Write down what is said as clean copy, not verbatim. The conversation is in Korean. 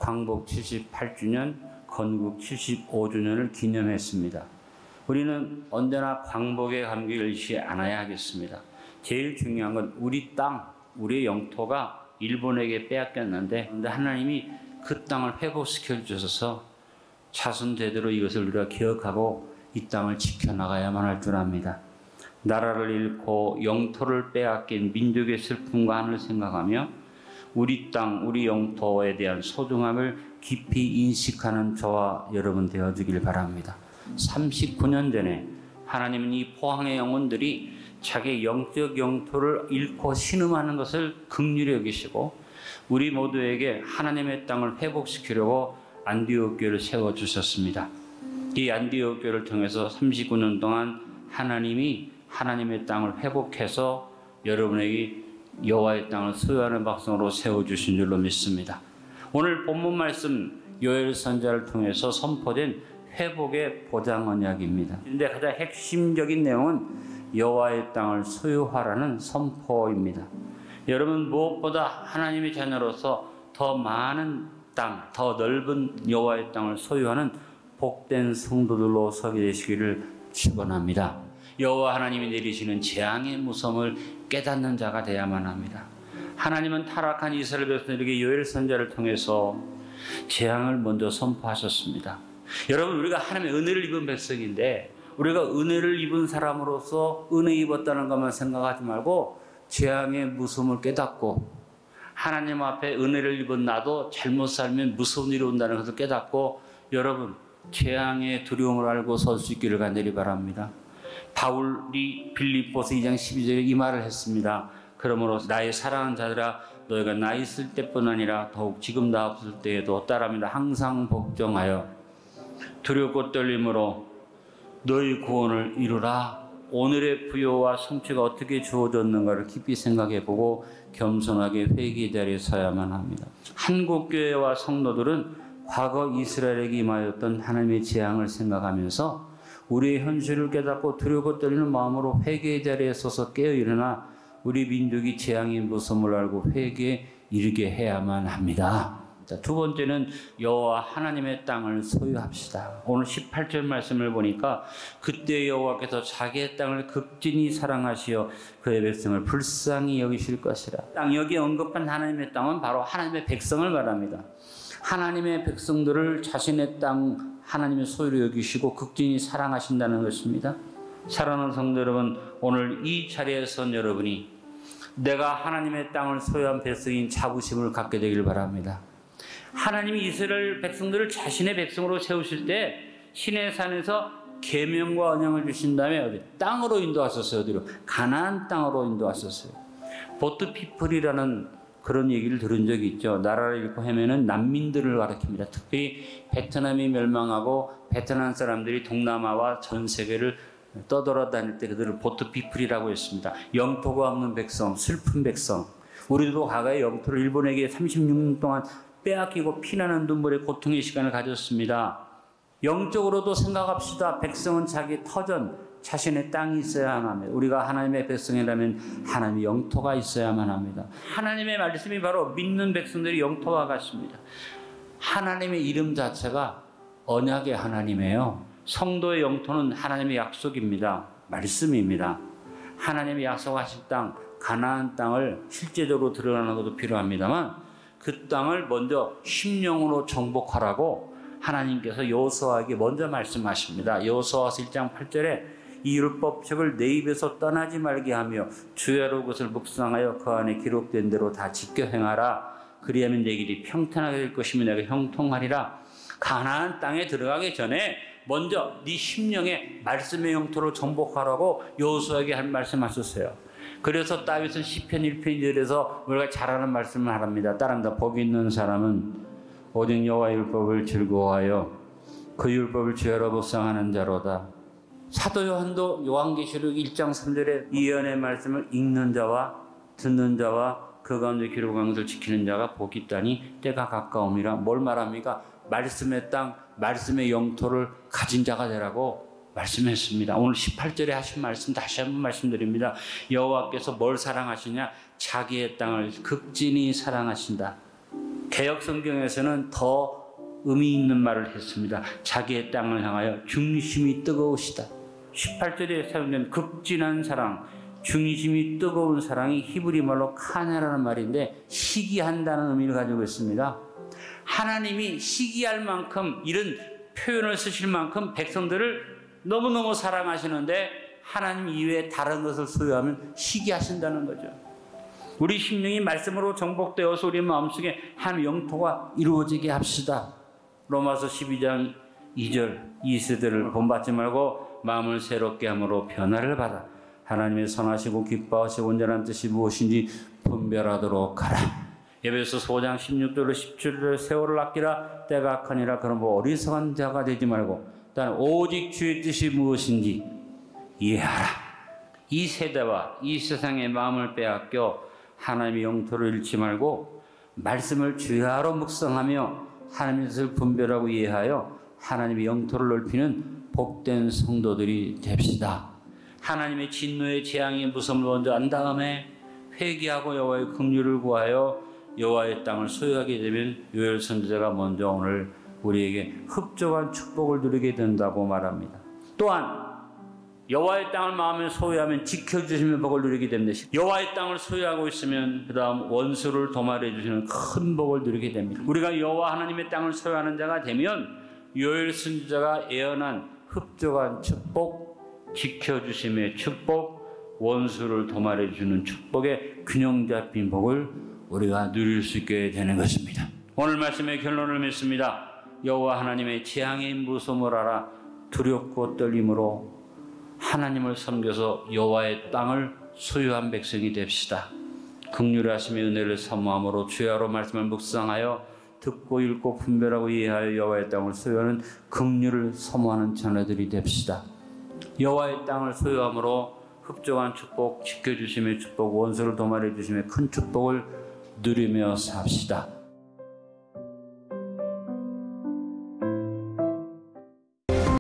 광복 78주년, 건국 75주년을 기념했습니다. 우리는 언제나 광복의 감격을 잃지 않아야 하겠습니다. 제일 중요한 건 우리 땅, 우리의 영토가 일본에게 빼앗겼는데 하나님이 그 땅을 회복시켜 주셔서 자손 대대로 이것을 우리가 기억하고 이 땅을 지켜나가야만 할 줄 압니다. 나라를 잃고 영토를 빼앗긴 민족의 슬픔과 한을 생각하며 우리 땅, 우리 영토에 대한 소중함을 깊이 인식하는 저와 여러분 되어주길 바랍니다. 39년 전에 하나님은 이 포항의 영혼들이 자기의 영적 영토를 잃고 신음하는 것을 긍휼히 여기시고 우리 모두에게 하나님의 땅을 회복시키려고 안디옥 교회를 세워주셨습니다. 이 안디옥 교회를 통해서 39년 동안 하나님이 하나님의 땅을 회복해서 여러분에게 여호와의 땅을 소유하는 백성으로 세워주신 줄로 믿습니다. 오늘 본문 말씀 요엘 선지자를 통해서 선포된 회복의 보장 언약입니다. 그런데 가장 핵심적인 내용은 여호와의 땅을 소유하라는 선포입니다. 여러분 무엇보다 하나님의 자녀로서 더 많은 땅, 더 넓은 여호와의 땅을 소유하는 복된 성도들로 서게 되시기를 축원합니다. 여호와 하나님이 내리시는 재앙의 무서움을 깨닫는 자가 되어야만 합니다. 하나님은 타락한 이스라엘 백성들에게 요엘 선지자를 통해서 재앙을 먼저 선포하셨습니다. 여러분 우리가 하나님의 은혜를 입은 백성인데 우리가 은혜를 입은 사람으로서 은혜 입었다는 것만 생각하지 말고 재앙의 무서움을 깨닫고 하나님 앞에 은혜를 입은 나도 잘못 살면 무서운 일이 온다는 것을 깨닫고 여러분 재앙의 두려움을 알고 설 수 있기를 간절히 바랍니다. 바울이 빌립보서 2장 12절에 이 말을 했습니다. 그러므로 나의 사랑하는 자들아 너희가 나 있을 때뿐 아니라 더욱 지금 나 없을 때에도 따라합니다. 항상 복종하여 두렵고 떨림으로 너희 구원을 이루라. 오늘의 부요와 성취가 어떻게 주어졌는가를 깊이 생각해보고 겸손하게 회개 자리에 서야만 합니다. 한국교회와 성도들은 과거 이스라엘에게 임하였던 하나님의 재앙을 생각하면서 우리의 현실을 깨닫고 두렵고 떨리는 마음으로 회개의 자리에 서서 깨어 일어나 우리 민족이 재앙의 무서움을 알고 회개에 이르게 해야만 합니다. 자, 두 번째는 여호와 하나님의 땅을 소유합시다. 오늘 18절 말씀을 보니까 그때 여호와께서 자기의 땅을 극진히 사랑하시어 그의 백성을 불쌍히 여기실 것이라. 땅 여기 언급한 하나님의 땅은 바로 하나님의 백성을 말합니다. 하나님의 백성들을 자신의 땅 하나님의 소유로 여기시고 극진히 사랑하신다는 것입니다. 사랑하는 성도 여러분, 오늘 이 자리에선 여러분이 내가 하나님의 땅을 소유한 백성인 자부심을 갖게 되길 바랍니다. 하나님이 이스라엘 백성들을 자신의 백성으로 세우실 때 시내산에서 계명과 언약을 주신 다음에 어디 땅으로 인도하셨어요. 어디로? 가나안 땅으로 인도하셨어요. 보트피플이라는 그런 얘기를 들은 적이 있죠. 나라를 잃고 헤매는 난민들을 가리킵니다. 특히 베트남이 멸망하고 베트남 사람들이 동남아와 전 세계를 떠돌아다닐 때 그들을 보트피플이라고 했습니다. 영토가 없는 백성, 슬픈 백성. 우리도 과거에 영토를 일본에게 36년 동안 빼앗기고 피나는 눈물의 고통의 시간을 가졌습니다. 영적으로도 생각합시다. 백성은 자기 터전, 자신의 땅이 있어야만 합니다. 우리가 하나님의 백성이라면 하나님의 영토가 있어야만 합니다. 하나님의 말씀이 바로 믿는 백성들이 영토와 같습니다. 하나님의 이름 자체가 언약의 하나님이에요. 성도의 영토는 하나님의 약속입니다. 말씀입니다. 하나님의 약속하신 땅, 가나안 땅을 실제적으로 드러나는 것도 필요합니다만 그 땅을 먼저 심령으로 정복하라고 하나님께서 여호수아에게 먼저 말씀하십니다. 여호수아서 1장 8절에 이 율법책을 내 입에서 떠나지 말게 하며 주야로 그것을 묵상하여 그 안에 기록된 대로 다 지켜 행하라. 그리하면 내 길이 평탄하게 될 것이며 내가 형통하리라. 가나안 땅에 들어가기 전에 먼저 네 심령에 말씀의 영토를 정복하라고 여호수아에게 한 말씀하셨어요. 그래서 다윗은 시편 1편 2절에서 우리가 잘 아는 말씀을 하랍니다. 따라합니다. 복 있는 사람은 오직 여호와의 율법을 즐거워하여 그 율법을 주야로 묵상하는 자로다. 사도 요한도 요한계시록 1장 3절에 이 예언의 말씀을 읽는 자와 듣는 자와 그 가운데 기록한 것을 지키는 자가 복이 있다니 때가 가까움이라. 뭘 말합니까? 말씀의 땅, 말씀의 영토를 가진 자가 되라고 말씀했습니다. 오늘 18절에 하신 말씀 다시 한번 말씀드립니다. 여호와께서 뭘 사랑하시냐? 자기의 땅을 극진히 사랑하신다. 개역 성경에서는 더 의미 있는 말을 했습니다. 자기의 땅을 향하여 중심이 뜨거우시다. 18절에 사용된 극진한 사랑, 중심이 뜨거운 사랑이 히브리 말로 카네라는 말인데 시기한다는 의미를 가지고 있습니다. 하나님이 시기할 만큼 이런 표현을 쓰실 만큼 백성들을 너무너무 사랑하시는데 하나님 이외에 다른 것을 소유하면 시기하신다는 거죠. 우리 심령이 말씀으로 정복되어서 우리 마음속에 한 영토가 이루어지게 합시다. 로마서 12장 2절 이 세대를 본받지 말고 마음을 새롭게 함으로 변화를 받아 하나님의 선하시고 기뻐하시고 온전한 뜻이 무엇인지 분별하도록 하라. 에베소서 5장 16절로 17절에 세월을 아끼라 때가 악하니라. 그럼 어리석은 자가 되지 말고 단 오직 주의 뜻이 무엇인지 이해하라. 이 세대와 이 세상의 마음을 빼앗겨 하나님의 영토를 잃지 말고 말씀을 주야로 묵상하며 하나님의 뜻을 분별하고 이해하여 하나님의 영토를 넓히는 복된 성도들이 됩시다. 하나님의 진노의 재앙의 무서움을 먼저 안 다음에 회개하고 여호와의 긍휼을 구하여 여호와의 땅을 소유하게 되면 요엘 선지자가 먼저 오늘 우리에게 흡족한 축복을 누리게 된다고 말합니다. 또한 여호와의 땅을 마음에 소유하면 지켜주시면 복을 누리게 됩니다. 여호와의 땅을 소유하고 있으면 그 다음 원수를 도말해 주시는 큰 복을 누리게 됩니다. 우리가 여호와 하나님의 땅을 소유하는 자가 되면 요엘 선지자가 예언한 흡족한 축복, 지켜주심의 축복, 원수를 도말해 주는 축복의 균형 잡힌 복을 우리가 누릴 수 있게 되는 것입니다. 오늘 말씀의 결론을 맺습니다. 여호와 하나님의 재앙의 무서움을 알아 두렵고 떨림으로 하나님을 섬겨서 여호와의 땅을 소유한 백성이 됩시다. 긍휼하심의 은혜를 사모함으로 주야로 말씀을 묵상하여 듣고 읽고 분별하고 이해하여 여호와의 땅을 소유하는 긍휼을 사모하는 자녀들이 됩시다. 여호와의 땅을 소유함으로 흡족한 축복, 지켜주심의 축복, 원수를 도말해 주심의 큰 축복을 누리며 삽시다.